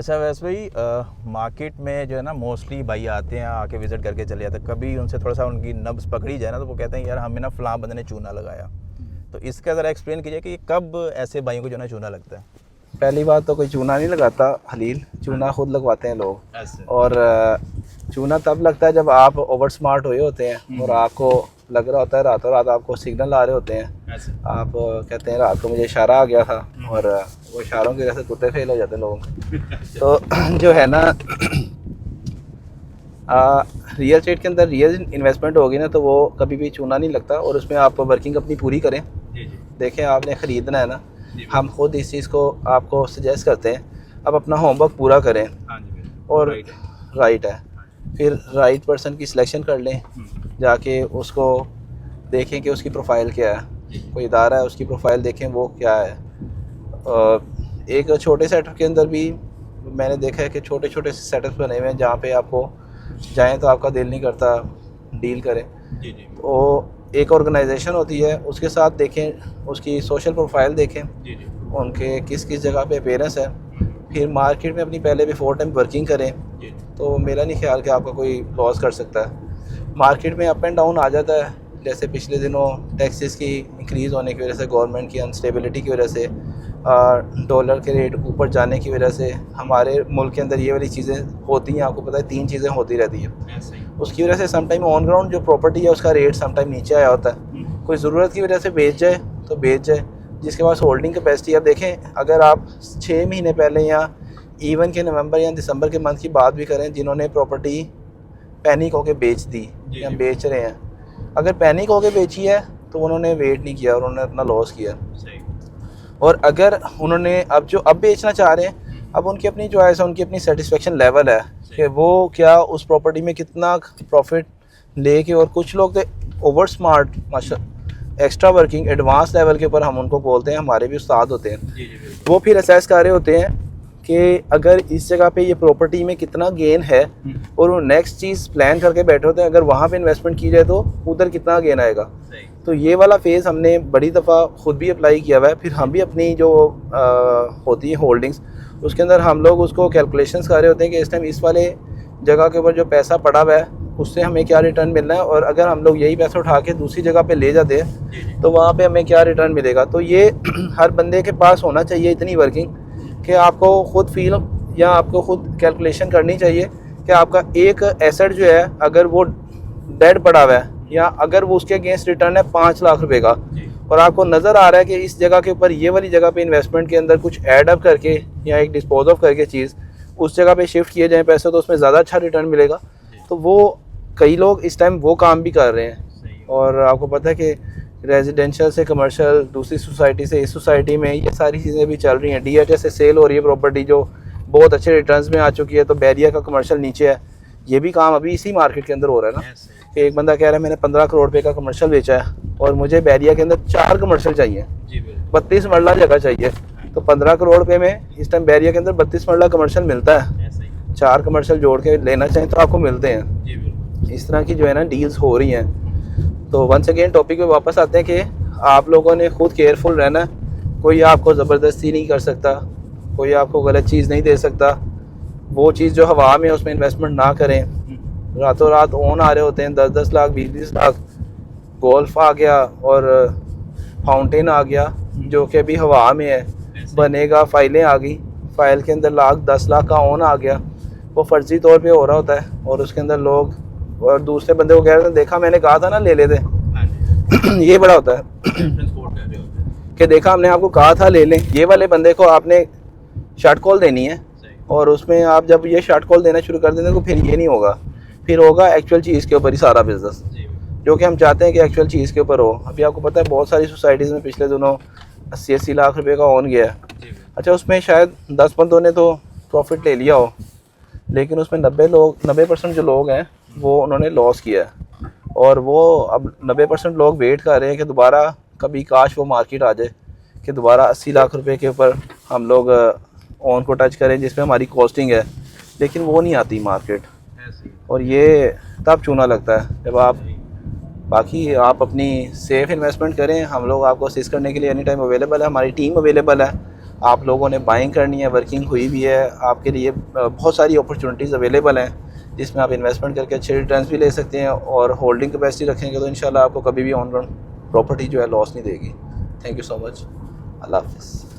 अच्छा वैसे भाई मार्केट में जो है ना मोस्टली भाई आते हैं, आके विज़िट करके चले जाते हैं। कभी उनसे थोड़ा सा उनकी नब्ज़ पकड़ी जाए ना तो वो कहते हैं यार हमें ना फ़लाँ बंदे ने चूना लगाया। तो इसका ज़रा एक्सप्लेन कीजिए कि कब ऐसे भाइयों को जो है ना चूना लगता है। पहली बात तो कोई चूना नहीं लगाता हलील, चूना खुद लगवाते हैं लोग। ऐसे और चूना तब लगता है जब आप ओवर स्मार्ट हुए होते हैं और आपको लग रहा होता है रातों रात आपको सिग्नल आ रहे होते हैं। ऐसे आप कहते हैं रात को मुझे इशारा आ गया था और वो इशारों की वजह से कुत्ते फेल हो जाते हैं लोगों के। तो जो है ना रियल एस्टेट के अंदर रियल इन्वेस्टमेंट होगी ना तो वो कभी भी चूना नहीं लगता और उसमें आप वर्किंग अपनी पूरी करें। जी जी देखें आपने ख़रीदना है ना, जी हम खुद इस चीज़ को आपको सजेस्ट करते हैं आप अपना होमवर्क पूरा करें हाँ जी और राइट है। राइट है, फिर राइट पर्सन की सिलेक्शन कर लें, जाके उसको देखें कि उसकी प्रोफाइल क्या है, कोई इदारा है उसकी प्रोफाइल देखें वो क्या है। एक छोटे सेटअप के अंदर भी मैंने देखा है कि छोटे छोटे सेटअप्स बने हुए हैं जहाँ पे आपको जाएं तो आपका दिल नहीं करता डील करें। जी जी तो एक ऑर्गेनाइजेशन होती है उसके साथ देखें, उसकी सोशल प्रोफाइल देखें, जी जी उनके किस किस जगह पे अपेयरेंस है, फिर मार्केट में अपनी पहले बिफोर टाइम वर्किंग करें। जी तो मेरा नहीं ख्याल कि आपका कोई लॉस कर सकता है। मार्केट में अप एंड डाउन आ जाता है, जैसे पिछले दिनों टैक्सेस की इंक्रीज़ होने की वजह से, गवर्नमेंट की अनस्टेबिलिटी की वजह से, डॉलर के रेट ऊपर जाने की वजह से हमारे मुल्क के अंदर ये वाली चीज़ें होती हैं। आपको पता है 3 चीज़ें होती रहती हैं। ऐसे ही उसकी वजह से समटाइम ऑन ग्राउंड जो प्रॉपर्टी है उसका रेट समटाइम नीचे आया होता है। कोई ज़रूरत की वजह से बेच जाए तो बेच जाए, जिसके पास होल्डिंग कैपेसिटी। अब देखें अगर आप 6 महीने पहले या इवन के नवंबर या दिसंबर के मंथ की बात भी करें जिन्होंने प्रॉपर्टी पैनिक होके बेच दी या जी। बेच रहे हैं, अगर पैनिक होके बेची है तो उन्होंने वेट नहीं किया और उन्होंने अपना लॉस किया। सही और अगर उन्होंने अब बेचना चाह रहे हैं, अब उनकी अपनी चॉइस है, उनकी अपनी सेटिस्फेक्शन लेवल है कि वो क्या उस प्रॉपर्टी में कितना प्रॉफिट लेके। और कुछ लोग थे ओवर स्मार्ट, माशा एक्स्ट्रा वर्किंग एडवांस लेवल के ऊपर हम उनको बोलते हैं, हमारे भी उस्ताद होते हैं। जी जी बिल्कुल। वो फिर असेस कर रहे होते हैं कि अगर इस जगह पे ये प्रॉपर्टी में कितना गेन है और वो नेक्स्ट चीज़ प्लान करके बैठे होते हैं, अगर वहाँ पे इन्वेस्टमेंट की जाए तो उधर कितना गेन आएगा। सही तो ये वाला फेज़ हमने बड़ी दफ़ा खुद भी अप्लाई किया हुआ है। फिर हम भी अपनी जो होती है होल्डिंग्स उसके अंदर हम लोग उसको कैलकुलेशंस कर रहे होते हैं कि इस टाइम इस वाले जगह के ऊपर जो पैसा पड़ा हुआ है उससे हमें क्या रिटर्न मिलना है, और अगर हम लोग यही पैसा उठा के दूसरी जगह पे ले जाते हैं तो वहाँ पे हमें क्या रिटर्न मिलेगा। तो ये हर बंदे के पास होना चाहिए इतनी वर्किंग कि आपको खुद फील या आपको खुद कैलकुलेशन करनी चाहिए कि आपका एक एसेट जो है अगर वो डेड पड़ा हुआ है या अगर वो उसके अगेंस्ट रिटर्न है 5 लाख रुपए का, और आपको नज़र आ रहा है कि इस जगह के ऊपर ये वाली जगह पे इन्वेस्टमेंट के अंदर कुछ ऐड अप करके या एक डिस्पोज ऑफ करके चीज़ उस जगह पे शिफ्ट किए जाएँ पैसे तो उसमें ज़्यादा अच्छा रिटर्न मिलेगा। तो वो कई लोग इस टाइम वो काम भी कर रहे हैं। और आपको पता है कि रेजिडेंशियल से कमर्शियल, दूसरी सोसाइटी से इस सोसाइटी में ये सारी चीज़ें भी चल रही हैं। DHA से सेल हो रही है प्रॉपर्टी जो बहुत अच्छे रिटर्न्स में आ चुकी है। तो बैरिया का कमर्शियल नीचे है, ये भी काम अभी इसी मार्केट के अंदर हो रहा है ना कि एक बंदा कह रहा है मैंने 15 करोड़ रुपए का कमर्शियल बेचा है और मुझे बैरिया के अंदर 4 कमर्शियल चाहिए, 32 मरला जगह चाहिए। तो 15 करोड़ रुपए में इस टाइम बैरिया के अंदर 32 मरला कमर्शियल मिलता है। 4 कमर्शियल जोड़ के लेना चाहिए तो आपको मिलते हैं। इस तरह की जो है ना डील्स हो रही हैं। तो वंस अगेन टॉपिक पे वापस आते हैं कि आप लोगों ने खुद केयरफुल रहना है। कोई आपको ज़बरदस्ती नहीं कर सकता, कोई आपको गलत चीज़ नहीं दे सकता। वो चीज़ जो हवा में उसमें इन्वेस्टमेंट ना करें। रातों रात ओन आ रहे होते हैं 10-10 लाख 20-20 लाख, गोल्फ आ गया और फाउंटेन आ गया जो कि अभी हवा में है, बनेगा, फाइलें आ गई, फाइल के अंदर 10 लाख का ओन आ गया, वो फर्जी तौर पे हो रहा होता है और उसके अंदर लोग और दूसरे बंदे को कह रहे थे देखा मैंने कहा था ना ले लेते ये बड़ा होता है कि देखा हमने आपको कहा था ले लें। ये वाले बंदे को आपने शॉर्ट कॉल देनी है और उसमें आप जब ये शॉर्ट कॉल देना शुरू कर देंगे तो फिर ये नहीं होगा, फिर होगा एक्चुअल चीज़ के ऊपर ही सारा बिजनेस, जो कि हम चाहते हैं कि एक्चुअल चीज़ के ऊपर हो। अभी आपको पता है बहुत सारी सोसाइटीज़ में पिछले दिनों 80-80 लाख रुपए का ओन गया है। अच्छा उसमें शायद 10 बंदों ने तो प्रॉफिट ले लिया हो, लेकिन उसमें 90% जो लोग हैं वो उन्होंने लॉस किया है। और वो अब 90% लोग वेट कर रहे हैं कि दोबारा कभी काश वो मार्केट आ जाए कि दोबारा 80 लाख रुपए के ऊपर हम लोग ऑन को टच करें जिसमें हमारी कॉस्टिंग है, लेकिन वो नहीं आती मार्केट। और ये तब चूना लगता है जब आप बाकी आप अपनी सेफ़ इन्वेस्टमेंट करें। हम लोग आपको असिस्ट करने के लिए एनी टाइम अवेलेबल है, हमारी टीम अवेलेबल है। आप लोगों ने बाइंग करनी है, वर्किंग हुई भी है, आपके लिए बहुत सारी अपॉर्चुनिटीज़ अवेलेबल हैं जिसमें आप इन्वेस्टमेंट करके अच्छे रिटर्न्स भी ले सकते हैं, और होल्डिंग कैपेसिटी रखेंगे तो इंशाल्लाह आपको कभी भी ऑन प्रॉपर्टी जो है लॉस नहीं देगी। Thank you so much. अल्लाह हाफ़िज़।